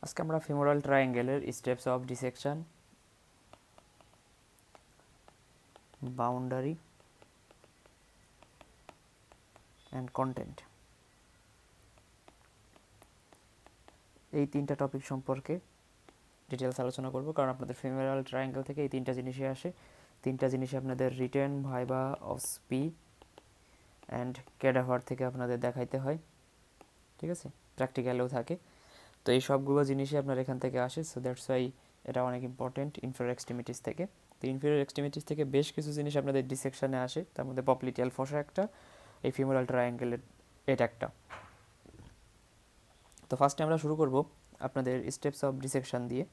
আজকে আমরা ফিমোরাল ট্রায়াঙ্গেলের steps of dissection, boundary and content এই তিনটা টপিক সম্পর্কে ডিটেলস আলোচনা করব, কারণ আপনাদের ফিমোরাল ট্রায়াঙ্গেল থেকে এই তিনটা জিনিসই আসে। তিনটা জিনিসই আপনাদের রিটেন, ভাইবা, অসপি অ্যান্ড ক্যাডাভার থেকে আপনাদের দেখাইতে হয়, ঠিক আছে, প্র্যাকটিক্যালেও থাকে। তো এই সবগুলো জিনিসই আপনার এখান থেকে আসে, সো দ্যাটস ওয়াই এটা অনেক ইম্পর্টেন্ট ইনফেরিয়র এক্সট্রিমিটিস থেকে। তো ইনফেরিয়র এক্সট্রিমিটিস থেকে বেশ কিছু জিনিস আপনাদের ডিসেকশনে আসে, তার মধ্যে পপলিটিয়াল ফসা একটা, এই ফিমোরাল ট্রায়াঙ্গেলের এটা একটা। তো ফার্স্টে আমরা শুরু করব আপনাদের স্টেপস অফ ডিসেকশন দিয়ে।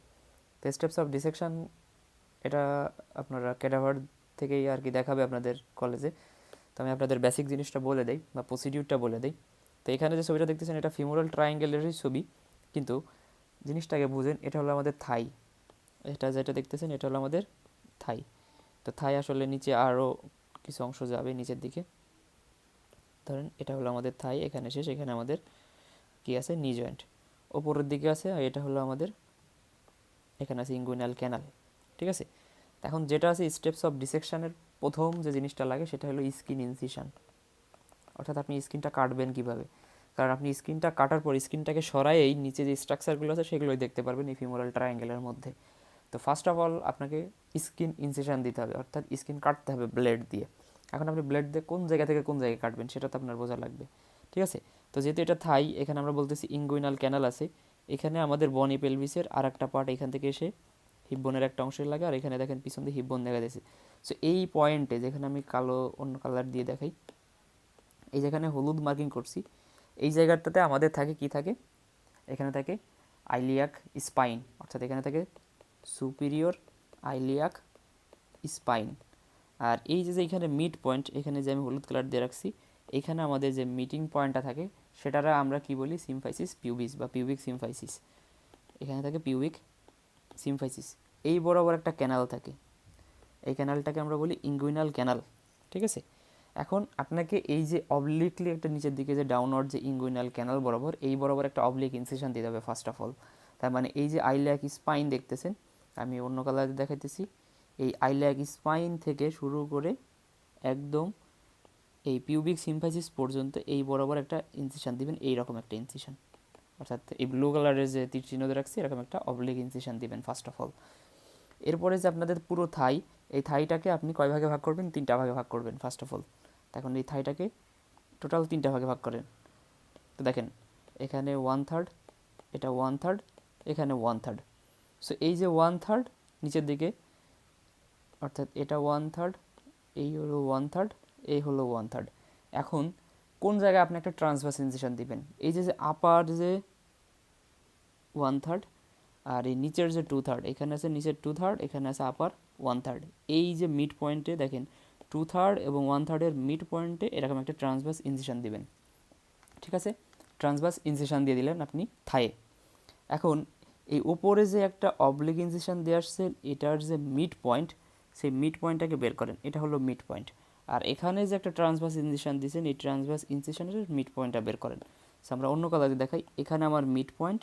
তো স্টেপস অফ ডিসেকশন এটা আপনারা ক্যাডাভার থেকেই আর কি দেখাবে আপনাদের কলেজে। তো আমি আপনাদের বেসিক জিনিসটা বলে দেই বা প্রসিডিউরটা বলে দেই। তো এখানে যে ছবিটা দেখতেছেন এটা ফিমোরাল ট্রায়াঙ্গেলেরই ছবি, কিন্তু জিনিসটাকে বুঝেন, এটা হলো আমাদের থাই। এটা যেটা দেখতেছেন এটা হলো আমাদের থাই। তো থাই আসলে নিচে আরও কিছু অংশ যাবে নিচের দিকে। ধরেন এটা হলো আমাদের থাই, এখানে শেষ, এখানে আমাদের কি আছে, নি জয়েন্ট ওপরের দিকে আছে, আর এটা হলো আমাদের, এখানে আছে ইঙ্গুইনাল ক্যানাল, ঠিক আছে। এখন যেটা আছে স্টেপস অফ ডিসেকশনের প্রথম যে জিনিসটা লাগে সেটা হলো স্কিন ইনসিশন, অর্থাৎ আপনি স্কিনটা কাটবেন কীভাবে। কারণ আপনি স্কিনটা কাটার পর স্কিনটাকে সরাইয়েই নিচে যে স্ট্রাকচারগুলো আছে সেগুলোই দেখতে পারবেন এই ফিমোরাল ট্রায়াঙ্গেলের মধ্যে। তো ফার্স্ট অফ অল আপনাকে স্কিন ইনসিশন দিতে হবে, অর্থাৎ স্কিন কাটতে হবে ব্লেড দিয়ে। এখন আপনি ব্লেড দিয়ে কোন জায়গা থেকে কোন জায়গায় কাটবেন সেটা তো আপনার বোঝা লাগবে, ঠিক আছে। তো যেহেতু এটা থাই, এখানে আমরা বলতেছি ইঙ্গুইনাল ক্যানাল আছে, এখানে আমাদের বনি পেলভিসের আর একটা পার্ট এখান থেকে এসে হিপবোনের একটা অংশের লাগে, আর এখানে দেখেন পিছন দিয়ে হিপবোন দেখা যাচ্ছে। সো এই পয়েন্টে যেখানে আমি কালো অন্য কালার দিয়ে দেখাই, এই যেখানে হলুদ মার্কিং করছি, এই জায়গাটাতে আমাদের থাকে কি থাকে, এখানে থাকে আইলিয়াক স্পাইন, অর্থাৎ এখানে থাকে সুপিরিয়র আইলিয়াক স্পাইন। আর এই যে এখানে মিড পয়েন্ট, এখানে যে আমি হলুদ কালার দিয়ে রাখছি, এখানে আমাদের যে মিটিং পয়েন্টটা থাকে সেটারা আমরা কি বলি, সিমফাইসিস পিউবিস বা পিউবিক সিমফাইসিস। এখানে থাকে পিউবিক সিমফাইসিস। এই বরাবর একটা ক্যানাল থাকে, এই ক্যানালটাকে আমরা বলি ইঙ্গুইনাল ক্যানাল, ঠিক আছে। এখন আপনাকে এই যে অবলিকলি একটা নিচের দিকে যে ডাউনওয়ার্ড যে ইঙ্গুইনাল ক্যানাল বরাবর, এই বরাবর একটা অবলিক ইনসিশন দিতে হবে ফার্স্ট অফ অল। তার মানে এই যে আইলিয়াক স্পাইন দেখতেছেন, আমি অন্য কালারে দেখাইতেছি, এই আইলিয়াক স্পাইন থেকে শুরু করে একদম এই পিউবিক সিমফাইসিস পর্যন্ত এই বরাবর একটা ইনসিশন দিবেন, এইরকম একটা ইনসিশন, অর্থাৎ এই ব্লু কালারের যে তীর চিহ্ন রাখছি এরকম একটা অবলিক ইনসিশন দিবেন ফার্স্ট অফ অল। এরপরে যে আপনাদের পুরো থাই, এই থাইটাকে আপনি কয় ভাগে ভাগ করবেন, তিনটা ভাগে ভাগ করবেন ফার্স্ট অফ অল। এখন এই থাইটাকে টোটাল তিনটা ভাগে ভাগ করেন। তো দেখেন এখানে 1/3, এটা 1/3, এখানে 1/3। সো এই যে 1/3 নিচের দিকে, অর্থাৎ এটা 1/3, এই হলো 1/3, এই হলো 1/3। এখন কোন জায়গায় আপনি একটা ট্রান্সভার্স ইনসিশন দিবেন, এই যে আপার যে 1/3 আর এই নিচের যে 2/3, এখানে আছে নিচের 2/3, এখানে আছে আপার 1/3। এই যে মিড পয়েন্টে দেখেন 2/3 এবং 1/3 এর মিড পয়েন্টে এরকম একটা ট্রান্সভার্স ইনসিশন দিবেন, ঠিক আছে। ট্রান্সভার্স ইনসিশন দিয়ে দিলেন আপনি থায়ে। এখন এই উপরে যে একটা অবলিক ইনসিশন দিয়ে আসছেন, এটার যে মিড পয়েন্ট, সেই মিড পয়েন্টটাকে বের করেন, এটা হলো মিড পয়েন্ট। আর এখানে যে একটা ট্রান্সভার্স ইনসিশন দিয়েছেন, এই ট্রান্সভার্স ইনসিশনের মিড পয়েন্টটা বের করেন। সো আমরা অন্য কালারে দেখাই, এখানে আমার মিড পয়েন্ট,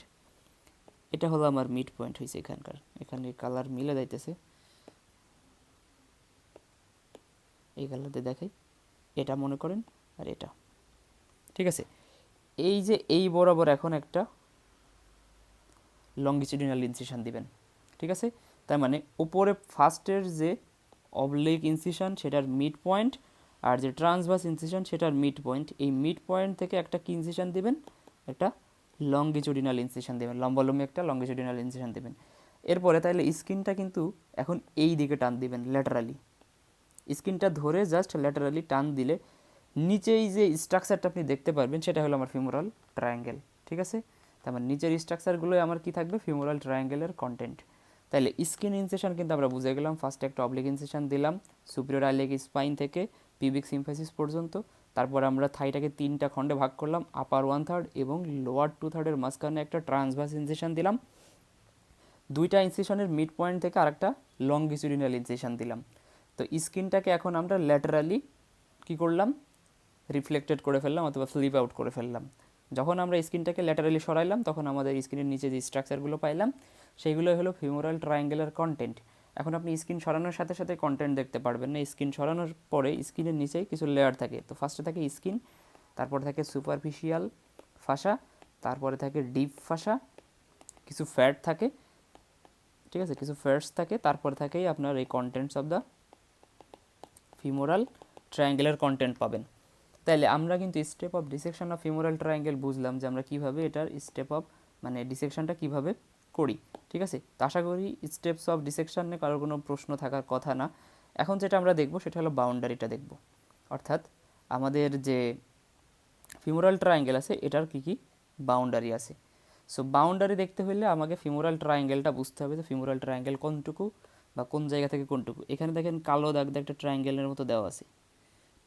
এটা হলো আমার মিড পয়েন্ট হয়েছে এখানকার, এখানে কালার মিলে যাইতেছে, এই কালারতে দেখাই, এটা মনে করেন আর এটা, ঠিক আছে। এই যে এই বরাবর এখন একটা লঙ্গিটিউডিনাল ইনসিশন দিবেন, ঠিক আছে। তার মানে উপরে ফার্স্টের যে অবলিক ইনসিশন সেটার মিড পয়েন্ট, আর যে ট্রান্সভার্স ইনসিশন সেটার মিড পয়েন্ট, এই মিড পয়েন্ট থেকে একটা কি ইনসিশন দিবেন, একটা লঙ্গিটিউডিনাল ইনসিশন দেবেন, লম্বালম্বি একটা লঙ্গিটিউডিনাল ইনসিশন দেবেন। এরপরে তাহলে স্কিনটা কিন্তু এখন এই দিকে টান দিবেন ল্যাটারালি, স্কিনটা ধরে জাস্ট ল্যাটারালি টান দিলে নিচেই যে স্ট্রাকচারটা আপনি দেখতে পারবেন সেটা হলো আমার ফিমোরাল ট্রায়াঙ্গেল, ঠিক আছে। তার মানে নিচের স্ট্রাকচারগুলোই আমার কি থাকবে, ফিমোরাল ট্রায়াঙ্গেলের কন্টেন্ট। তাহলে স্কিন ইনসেশন কিন্তু আমরা বুঝে গেলাম, ফার্স্টে একটা অবলিক ইনসেশন দিলাম সুপিরিয়র আইলিয়াক স্পাইন থেকে পিউবিক সিমফাইসিস পর্যন্ত। তারপর আমরা থাইটাকে তিনটা খণ্ডে ভাগ করলাম, আপার 1/3 এবং লোয়ার 2/3 মাঝখানে একটা ট্রান্সভার্স ইনসেশন দিলাম, দুইটা ইনসেশনের মিড পয়েন্ট থেকে আরেকটা লঙ্গিটিউডিনাল ইনসেশন দিলাম। তো স্কিনটাকে এখন আমরা ল্যাটারালি কি করলাম, রিফ্লেক্টেড করে ফেললাম অথবা ফ্লিপ আউট করে ফেললাম। যখন আমরা স্কিনটাকে ল্যাটারালি সরাইলাম তখন আমাদের স্কিনের নিচে যে স্ট্রাকচারগুলো পাইলাম সেইগুলোই হলো ফিমোরাল ট্রায়াঙ্গেলের কন্টেন্ট। এখন আপনি স্কিন সরানোর সাথে সাথে কন্টেন্ট দেখতে পারবেন না, স্কিন সরানোর পরে স্কিনের নিচে কিছু লেয়ার থাকে। তো ফার্স্টে থাকে স্কিন, তারপরে থাকে সুপারফিশিয়াল ফাসা, তারপরে থাকে ডিপ ফাসা, কিছু ফ্যাট থাকে, ঠিক আছে, কিছু ফ্যাটস থাকে, তারপরে থাকেই আপনার এই কন্টেন্টস অফ দ্য ফিমোরাল ট্রায়াঙ্গেলের কন্টেন্ট পাবেন। তাইলে আমরা কিন্তু step of dissection of femoral triangle বুঝলাম যে আমরা কীভাবে এটার স্টেপ অফ মানে ডিসেকশনটা কীভাবে করি, ঠিক আছে। তো আশা করি স্টেপস অফ ডিসেকশনে কারোর কোনো প্রশ্ন থাকার কথা না। এখন যেটা আমরা দেখব সেটা হলো বাউন্ডারিটা দেখব, অর্থাৎ আমাদের যে ফিমোরাল ট্রায়াঙ্গেল আছে এটার কী কী বাউন্ডারি আছে। সো বাউন্ডারি দেখতে হলে আমাকে ফিমোরাল ট্রায়াঙ্গেলটা বুঝতে হবে যে ফিমোরাল ট্রায়াঙ্গেল কোনটুকু বা কোন জায়গা থেকে কোনটুকু। এখানে দেখেন কালো দাগ একটা ট্রায়াঙ্গেলের মতো দেওয়া আছে,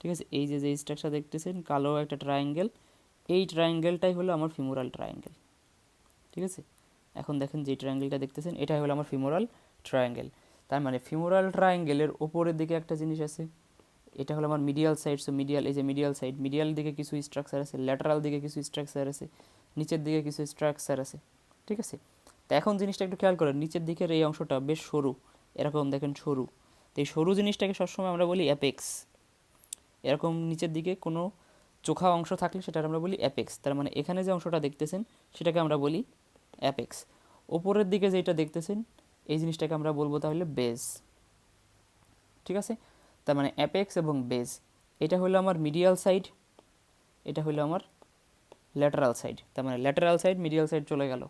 ঠিক আছে। এই যে স্ট্রাকচার দেখতেছেন কালো একটা ট্রায়াঙ্গেল, এই ট্রায়াঙ্গেলটাই হলো আমার ফিমোরাল ট্রায়াঙ্গেল, ঠিক আছে। এখন দেখেন যে ট্রায়াঙ্গেলটা দেখতেছেন এটাই হলো আমার ফিমোরাল ট্রায়াঙ্গেল। তার মানে ফিমোরাল ট্রায়াঙ্গেলের ওপরের দিকে একটা জিনিস আছে, এটা হলো আমার মিডিয়াল সাইড। সো মিডিয়াল, এই যে মিডিয়াল সাইড, মিডিয়াল দিকে কিছু স্ট্রাকচার আছে, ল্যাটারাল দিকে কিছু স্ট্রাকচার আছে, নিচের দিকে কিছু স্ট্রাকচার আছে, ঠিক আছে। তো এখন জিনিসটা একটু খেয়াল করেন, নিচের দিকের এই অংশটা বেশ সরু, এরকম দেখেন সরু। তো এই সরু জিনিসটাকে সবসময় আমরা বলি অ্যাপেক্স। এরকম নিচের দিকে কোনো চোখা অংশ থাকলে সেটা আমরা বলি অ্যাপেক্স। তার মানে এখানে যে অংশটা দেখতেছেন সেটাকে আমরা বলি অ্যাপেক্স। ওপরের দিকে যেটা দেখতেছেন এই জিনিসটাকে আমরা বলবো তাহলে বেস, ঠিক আছে। তার মানে অ্যাপেক্স এবং বেস, এটা হলো আমার মিডিয়াল সাইড, এটা হলো আমার ল্যাটারাল সাইড। তার মানে ল্যাটারাল সাইড মিডিয়াল সাইড চলে গেল।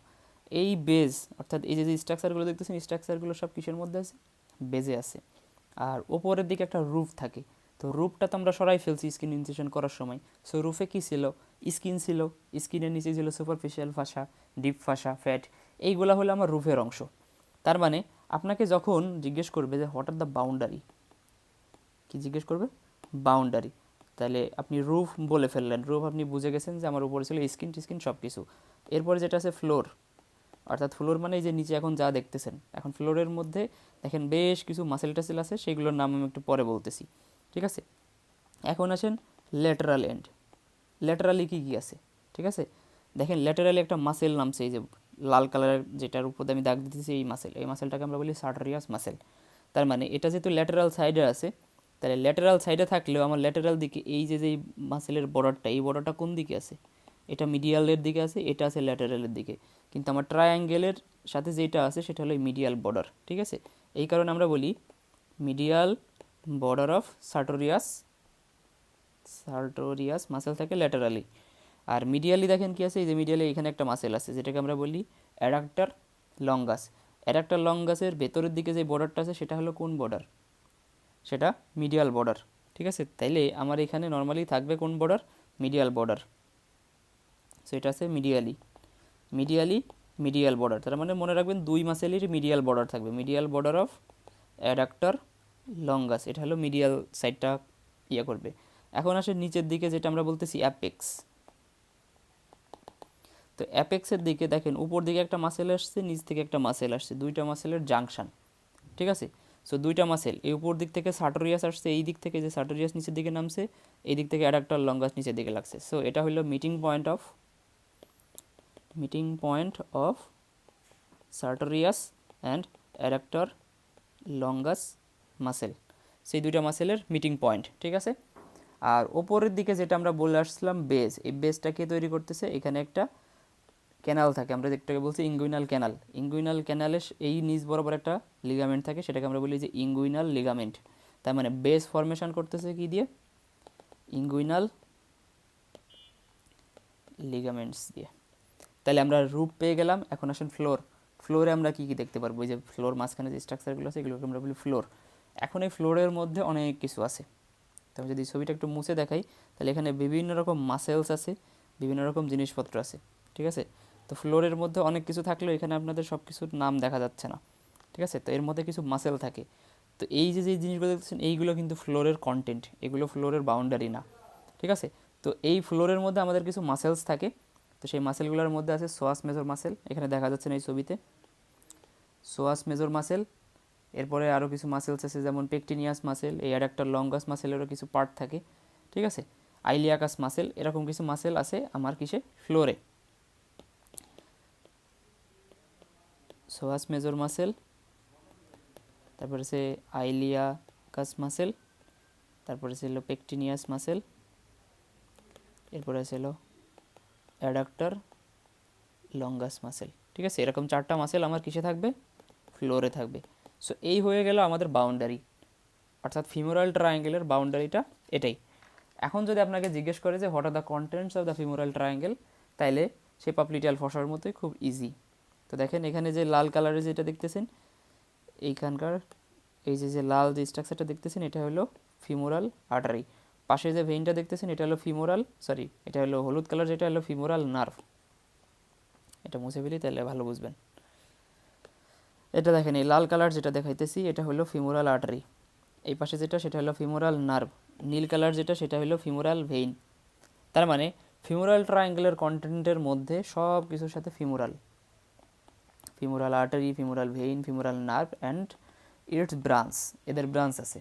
এই বেজ অর্থাৎ এই যে স্ট্রাকচারগুলো দেখতেছেন স্ট্রাকচারগুলো সব কিসের মধ্যে আছে, বেজে আছে। আর ওপরের দিকে একটা রুফ থাকে, তো রুফটা তো আমরা সরাই ফেলছি স্কিন ইনসেশন করার সময়। সো রুফে কী ছিল, স্কিন ছিল, স্কিনের নিচে ছিল সুপারফিশিয়াল ফাসা, ডিপ ফাসা, ফ্যাট, এইগুলা হলো আমার রুফের অংশ। তার মানে আপনাকে যখন জিজ্ঞেস করবে যে হোয়াট আর দ্য বাউন্ডারি, কি জিজ্ঞেস করবে, বাউন্ডারি, তাহলে আপনি রুফ বলে ফেললেন, রুফ আপনি বুঝে গেছেন যে আমার উপরে ছিল স্কিন টিস্কিন সব কিছু। এরপরে যেটা আছে ফ্লোর, অর্থাৎ ফ্লোর মানে এই যে নিচে এখন যা দেখতেছেন, এখন ফ্লোরের মধ্যে দেখেন বেশ কিছু মাসেল টাসেল আছে, সেগুলোর নাম আমি একটু পরে বলতেছি, ঠিক আছে। এখন আসেন ল্যাটারাল এন্ড, ল্যাটারালি কী কী আছে, ঠিক আছে। দেখেন ল্যাটারালি একটা মাসেল নামছে, এই যে লাল কালারের যেটার উপর আমি দাগ দিতেছি এই মাসেল, এই মাসেলটাকে আমরা বলি সার্টোরিয়াস মাসেল। তার মানে এটা যেহেতু ল্যাটারাল সাইডে আছে, তাহলে ল্যাটারাল সাইডে থাকলেও আমার ল্যাটারাল দিকে এই যে যেই মাসেলের বর্ডারটা, এই বর্ডারটা কোন দিকে আছে, এটা মিডিয়ালের দিকে আছে, এটা আছে ল্যাটারালের দিকে। কিন্তু আমার ট্রায়াঙ্গেলের সাথে যেটা আছে সেটা হলো মিডিয়াল বর্ডার, ঠিক আছে। এই কারণে আমরা বলি medial border of sartorius, sartorius muscle থাকে ল্যাটারালি। আর মিডিয়ালি দেখেন কি আছে, এই যে মিডিয়ালি এখানে একটা মাসেল আছে যেটাকে আমরা বলি অ্যাডাক্টার লঙ্গাস। অ্যাডাক্টার লঙ্গাসের ভেতরের দিকে যে বর্ডারটা আছে সেটা হলো কোন বর্ডার, সেটা মিডিয়াল বর্ডার, ঠিক আছে। তাইলে আমার এখানে নর্মালি থাকবে কোন বর্ডার, মিডিয়াল বর্ডার। সো এটা আছে মিডিয়ালি, মিডিয়ালি মিডিয়াল বর্ডার। তার মানে মনে রাখবেন দুই মাসেলের মিডিয়াল বর্ডার থাকবে, medial border of adductor longus, এটা হলো মিডিয়াল সাইডটা ইয়ে করবে। এখন আসে নিচের দিকে যেটা আমরা বলতেছি অ্যাপেক্স। তো অ্যাপেক্সের দিকে দেখেন উপর দিকে একটা মাসেল আসছে, নিচ থেকে একটা মাসেল আসছে, দুইটা মাসেলের জাংশন, ঠিক আছে। সো দুইটা মাসেল, এই উপর দিক থেকে সার্টোরিয়াস আসছে, এই দিক থেকে যে সার্টোরিয়াস নিচের দিকে নামছে, এই দিক থেকে অ্যাডাক্টার লঙ্গাস নিচের দিকে লাগছে। সো এটা হলো meeting point of sartorius and adductor longus muscle, সেই দুইটা মাসেলের মিটিং পয়েন্ট, ঠিক আছে। আর ওপরের দিকে যেটা আমরা বলে আসছিলাম বেজ, এই বেজটা কে তৈরি করতেছে, এখানে একটা ক্যানাল থাকে, আমরা যেটাকে বলছি ইঙ্গুইনাল ক্যানাল। ইঙ্গুইনাল ক্যানালের এই নিচ বরাবর একটা লিগামেন্ট থাকে, সেটাকে আমরা বলি যে ইঙ্গুইনাল লিগামেন্ট। তার মানে বেস ফরমেশন করতেছে কি দিয়ে, ইঙ্গুইনাল লিগামেন্টস দিয়ে। তাহলে আমরা রূপ পেয়ে গেলাম। এখন আসেন ফ্লোর, ফ্লোরে আমরা কী কী দেখতে পারবো, এই যে ফ্লোর মাঝখানে যে স্ট্রাকচারগুলো আছে এগুলোকে আমরা বলি ফ্লোর। এখন এই ফ্লোরের মধ্যে অনেক কিছু আছে, তবে যদি ছবিটা একটু মুছে দেখাই তাহলে এখানে বিভিন্ন রকম মাসেলস আছে, বিভিন্ন রকম জিনিসপত্র আছে, ঠিক আছে। তো ফ্লোরের মধ্যে অনেক কিছু থাকলেও এখানে আপনাদের সব কিছুর নাম দেখা যাচ্ছে না, ঠিক আছে। তো এর মধ্যে কিছু মাসেল থাকে। তো এই যে যে জিনিসগুলো দেখছেন এইগুলো কিন্তু ফ্লোরের কন্টেন্ট, এগুলো ফ্লোরের বাউন্ডারি না, ঠিক আছে। তো এই ফ্লোরের মধ্যে আমাদের কিছু মাসেলস থাকে। তো সেই মাসেলগুলোর মধ্যে আছে সোয়াস মেজর মাসেল, এখানে দেখা যাচ্ছে না এই ছবিতে, সোয়াস মেজর মাসেল। এরপরে আরও কিছু মাসেলস আছে যেমন পেকটিনিয়াস মাসেল, এই অ্যাডাক্টার লঙ্গাস মাসেলেরও কিছু পার্ট থাকে, ঠিক আছে। আইলিয়াকাস মাসেল, এরকম কিছু মাসেল আছে আমার কিসে, ফ্লোরে। সোয়াস মেজর মাসেল, তারপরে আছে আইলিয়াকাস মাসেল, তারপরে ছিল পেকটিনিয়াস মাসেল, এরপরে ছিল অ্যাডাক্টর লঙ্গাস মাসেল। ঠিক আছে, এরকম 4টা মাসেল আমার কিসে থাকবে, ফ্লোরে থাকবে। সো এই হয়ে গেল আমাদের বাউন্ডারি, অর্থাৎ ফিমোরাল ট্রায়াঙ্গেলের বাউন্ডারিটা এটাই। এখন যদি আপনাকে জিজ্ঞেস করে যে what are the contents of the femoral triangle, তাইলে সে পাপলিটিয়াল ফসার মতোই খুব ইজি। তো দেখেন এখানে যে লাল কালারের যেটা দেখতেছেন, এইখানকার এই যে লাল যে স্ট্রাকচারটা দেখতেছেন, এটা হলো ফিমোরাল আর্টারি। পাশে যে ভেইনটা দেখতেছেন, এটা হলো ফিমোরাল, সরি এটা হলো হলুদ কালার, যেটা হলো ফিমোরাল নার্ভ। এটা মুছে ফেলি তাহলে ভালো বুঝবেন। এটা দেখেন এই লাল কালার যেটা দেখাইতেছি, এটা হলো ফিমোরাল আর্টারি। এই পাশে যেটা, সেটা হলো ফিমোরাল নার্ভ। নীল কালার যেটা, সেটা হলো ফিমোরাল ভেইন। তার মানে ফিমোরাল ট্রায়াঙ্গেলের কন্টেন্টের মধ্যে সব কিছুর সাথে femoral, femoral artery, femoral vein, femoral nerve and it's branch, এদের ব্রাঞ্চ আছে।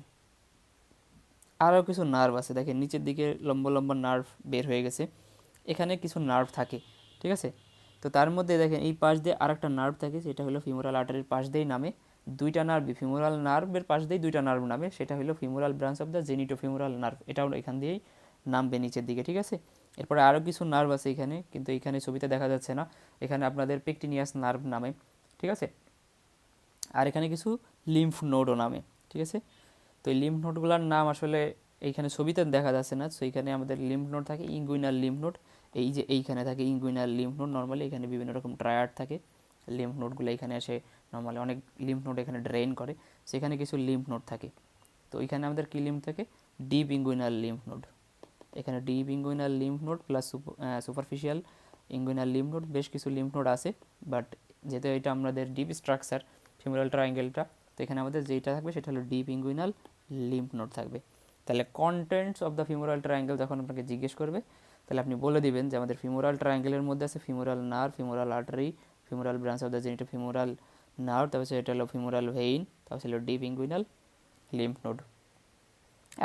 আরও কিছু নার্ভ আছে, দেখেন নিচের দিকে লম্বা লম্বা নার্ভ বের হয়ে গেছে, এখানে কিছু নার্ভ থাকে। ঠিক আছে, তো তার মধ্যে দেখেন এই পাশ দিয়ে আরেকটা নার্ভ থাকে, সেটা হলো ফিমোরাল আর্টারির পাশ দিয়েই নামে। দুইটা নার্ভ, ফিমোরাল নার্ভের পাশ দিয়েই দুইটা নার্ভ নামে, সেটা হলো femoral branch of the genitofemoral nerve, এটাও এখান দিয়েই নামবে নিচের দিকে। ঠিক আছে, এরপরে আরও কিছু নার্ভ আছে এখানে, কিন্তু এখানে ছবিতে দেখা যাচ্ছে না, এখানে আপনাদের পেকটিনিয়াস নার্ভ নামে। ঠিক আছে, আর এখানে কিছু লিম্ফ নোডও নামে। ঠিক আছে, তো এই লিম্ফ নোডগুলোর নাম আসলে এইখানে ছবিতে দেখা যাচ্ছে না। সো এইখানে আমাদের লিম্ফ নোড থাকে, ইনগুইনাল লিম্ফ নোড, এই যে এইখানে থাকে ইনগুইনাল লিম্ফ নোড। নর্মালি এখানে বিভিন্ন রকম ট্রায়াড থাকে, লিম্ফ নোডগুলো এখানে এসে নর্মালি অনেক লিম্ফ নোড এখানে ড্রেন করে, সেখানে কিছু লিম্ফ নোড থাকে। তো এখানে আমাদের কী লিম্ফ থাকে, ডিপ ইনগুইনাল লিম্ফ নোড। এখানে deep inguinal lymph node plus superficial inguinal lymph node, বেশ কিছু লিম্ফ নোড আছে। বাট যেহেতু এটা আমাদের ডিপ স্ট্রাকচার ফিমোরাল ট্রায়াঙ্গেলটা, তো এখানে আমাদের যেটা থাকবে সেটা হলো ডিপ ইনগুইনাল লিম্ফ নোড থাকবে। তাহলে contents of the femoral triangle যখন আপনাকে জিজ্ঞেস করবে, তাহলে আপনি বলে দিবেন যে আমাদের ফিমোরাল ট্রায়াঙ্গেলের মধ্যে আছে femoral nerve, femoral artery, femoral branch of the genitofemoral nerve, তারপর এটা হলো ফিমোরাল ভেইন, তারপর হলো ডিপ ইনগুইনাল লিম্ফ নোড।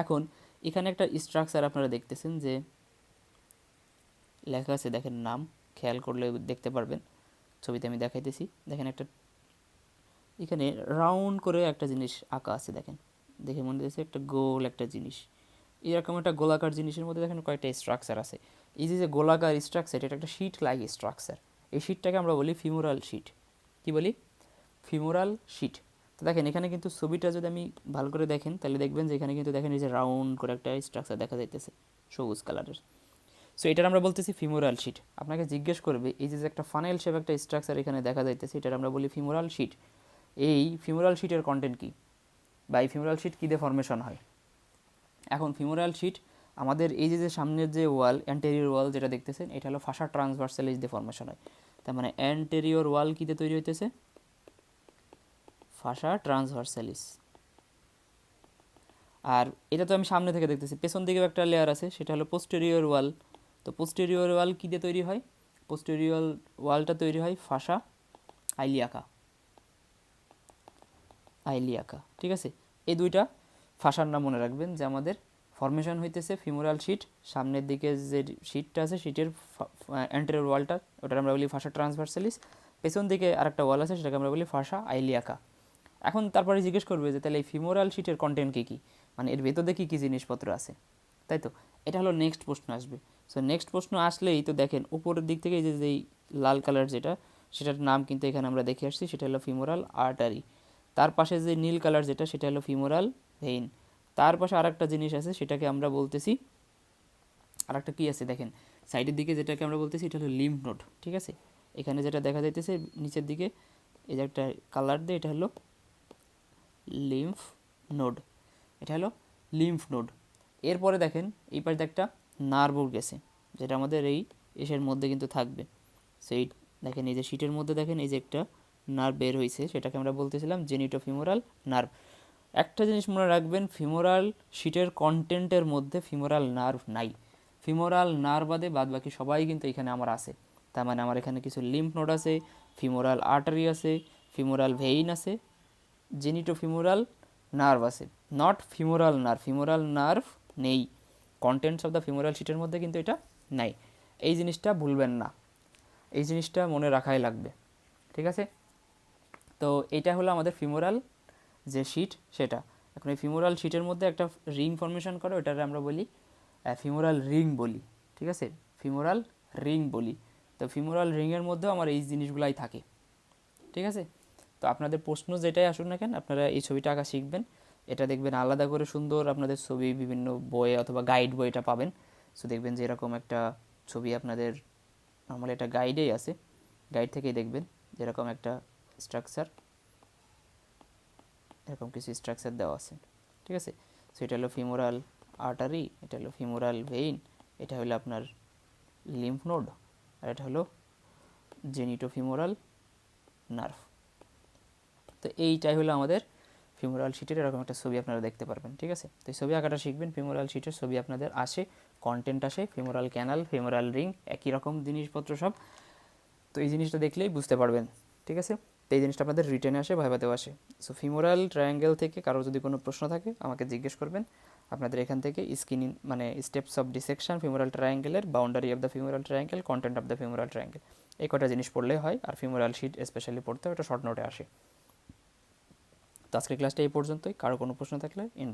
এখন এখানে একটা স্ট্রাকচার আপনারা দেখতেছেন যে লেখা আছে, দেখেন নাম, খেয়াল করলে দেখতে পারবেন, ছবিতে আমি দেখাইতেছি। দেখেন একটা এখানে রাউন্ড করে একটা জিনিস আঁকা আছে, দেখেন দেখে মনে হচ্ছে একটা গোল একটা জিনিস। এরকম একটা গোলাকার জিনিসের মধ্যে দেখেন কয়েকটা স্ট্রাকচার আছে। এই যে গোলাকার স্ট্রাকচার, এটা একটা শিট লাইক স্ট্রাকচার। এই শিটটাকে আমরা বলি ফিমোরাল শিট। কি বলি, ফিমোরাল শিট। তো দেখেন এখানে কিন্তু ছবিটা যদি আমি ভালো করে দেখেন, তাহলে দেখবেন যে এখানে কিন্তু দেখেন এই যে রাউন্ড করে একটা স্ট্রাকচার দেখা যাইতেছে সবুজ কালারের। সো এটার আমরা বলতেছি ফিমোরাল শিট। আপনাকে জিজ্ঞেস করবে এই যে একটা ফানেল শেপ একটা স্ট্রাকচার এখানে দেখা যাইতেছে, এটার আমরা বলি ফিমোরাল শিট। এই ফিমোরাল শিটের কন্টেন্ট কী, বা এই ফিমোরাল শিট কী দিয়ে ফর্মেশন হয়। এখন ফিমোরাল শিট আমাদের এই যে সামনের যে ওয়াল, অ্যান্টেরিয়র ওয়াল যেটা দেখতেছেন, এটা হলো ফাসা ট্রান্সভার্সালিস দিয়ে ফর্মেশন হয়। তার মানে অ্যান্টেরিয়র ওয়াল কী দিয়ে তৈরি হইতেছে, ফাসা ট্রান্সভার্সালিস। আর এটা তো আমি সামনে থেকে দেখতেছি, পেছন দিকেও একটা লেয়ার আছে, সেটা হলো পোস্টেরিয়র ওয়াল। তো পোস্টেরিয়র ওয়াল কী দিয়ে তৈরি হয়, পোস্টেরিয়র ওয়ালটা তৈরি হয় ফাসা আইলিয়াকা, আইলিয়াকা। ঠিক আছে, এই দুইটা ফাসার নাম মনে রাখবেন যে আমাদের ফর্মেশন হইতেছে ফিমোরাল শিট। সামনের দিকে যে শিটটা আছে শিটের অ্যান্টেরিয়র ওয়ালটা, ওটা আমরা বলি ফাসা ট্রান্সভার্সালিস। পেছন দিকে আরেকটা ওয়াল আছে, সেটাকে আমরা বলি ফাসা আইলিয়াকা। এখন তারপরে জিজ্ঞেস করবে যে তাহলে এই ফিমোরাল শিটের কন্টেন্ট কী কী, মানে এর ভেতরে কী কী জিনিসপত্র আছে, তাই তো। এটা হলো নেক্সট প্রশ্ন আসবে। সো নেক্সট প্রশ্ন আসলেই তো দেখেন উপরের দিক থেকে এই যে লাল কালার যেটা, সেটার নাম কিন্তু এখানে আমরা দেখে আসছি, সেটা হলো ফিমোরাল আর্টারি। তার পাশে যে নীল কালার যেটা, সেটা হলো ফিমোরাল ভেইন। তার পাশে আরেকটা জিনিস আছে, সেটাকে আমরা বলতেছি, আরেকটা কী আছে দেখেন সাইডের দিকে, যেটাকে আমরা বলতেছি এটা হলো লিম্ফ নোড। ঠিক আছে, এখানে যেটা দেখা যাইতেছে নিচের দিকে এই যে একটা কালার দিয়ে, এটা হলো লিম্ফ নোড, এটা হলো লিম্ফ নোড। এরপরে দেখেন এই পাশে একটা নার্ভও গেছে, যেটা আমাদের এই এসের মধ্যে কিন্তু থাকবে। সেই দেখেন এই যে শিটের মধ্যে দেখেন এই যে একটা নার্ভ বের হয়েছে, সেটাকে আমরা বলতেছিলাম জেনিটোফিমোরাল নার্ভ। একটা জিনিস মনে রাখবেন, ফিমোরাল শিটের কন্টেন্টের মধ্যে ফিমোরাল নার্ভ নাই। ফিমোরাল নার্ভ বাদে বাদ বাকি সবাই কিন্তু এখানে আমার আছে। তার মানে আমার এখানে কিছু লিম্ফ নোড আছে, ফিমোরাল আর্টারি আছে, ফিমোরাল ভেইন আছে, জেনিটোফিমোরাল নার্ভ আছে, not femoral nerve. Femoral nerve নেই, কন্টেন্টস অফ দ্য ফিমোরাল শিটের মধ্যে কিন্তু এটা নাই। এই জিনিসটা ভুলবেন না, এই জিনিসটা মনে রাখাই লাগবে, ঠিক আছে। তো এটা হলো আমাদের ফিমোরাল যে শিট সেটা। এখন এই ফিমোরাল শিটের মধ্যে একটা রিং ফর্মেশন করে, ওটাকে আমরা বলি ফিমোরাল রিং বলি, ঠিক আছে, ফিমোরাল রিং বলি। তো ফিমোরাল রিংয়ের মধ্যেও আমার এই জিনিসগুলাই থাকে, ঠিক আছে। তো আপনাদের প্রশ্ন যেটাই আসুন না কেন, আপনারা এই ছবিটা আঁকা শিখবেন। এটা দেখবেন আলাদা করে সুন্দর আপনাদের ছবি বিভিন্ন বইয়ে অথবা গাইড বইটা পাবেন। সো দেখবেন যে এরকম একটা ছবি আপনাদের নর্মালি এটা গাইডেই আছে, গাইড থেকেই দেখবেন যেরকম একটা স্ট্রাকচার, এরকম কিছু স্ট্রাকচার দেওয়া আছে, ঠিক আছে। সো এটা হলো ফিমোরাল আর্টারি, এটা হলো ফিমোরাল ভেইন, এটা হলো আপনার লিম্ফ নোড, আর এটা হলো জেনিটোফিমোরাল নার্ভ। তো এইটাই হলো আমাদের ফিমোরাল শিটের এরকম একটা ছবি আপনারা দেখতে পারবেন, ঠিক আছে। তো এই ছবি আঁকাটা শিখবেন, ফিমোরাল শিটের ছবি আপনাদের আসে, কন্টেন্ট আসে, ফিমোরাল ক্যানাল, ফিমোরাল রিং, একই রকম জিনিসপত্র সব। তো এই জিনিসটা দেখলেই বুঝতে পারবেন, ঠিক আছে। তো এই জিনিসটা আপনাদের রিটেনে আসে, ভাইভাতেও আসে। সো ফিমোরাল ট্রায়াঙ্গেল থেকে কারো যদি কোনো প্রশ্ন থাকে আমাকে জিজ্ঞেস করবেন। আপনাদের এখান থেকে মানে স্টেপস অফ ডিসেকশন ফিমোরাল ট্রায়াঙ্গেলের, boundary of the femoral triangle, content of the femoral triangle, এই কটা জিনিস পড়লেই হয়। আর ফিমোরাল শিট স্পেশালি পড়তে হয়, ওটা শর্ট নোটে আসে। তো আজকের ক্লাসটা এই পর্যন্তই। কারো কোনো প্রশ্ন থাকলে ইনবক্স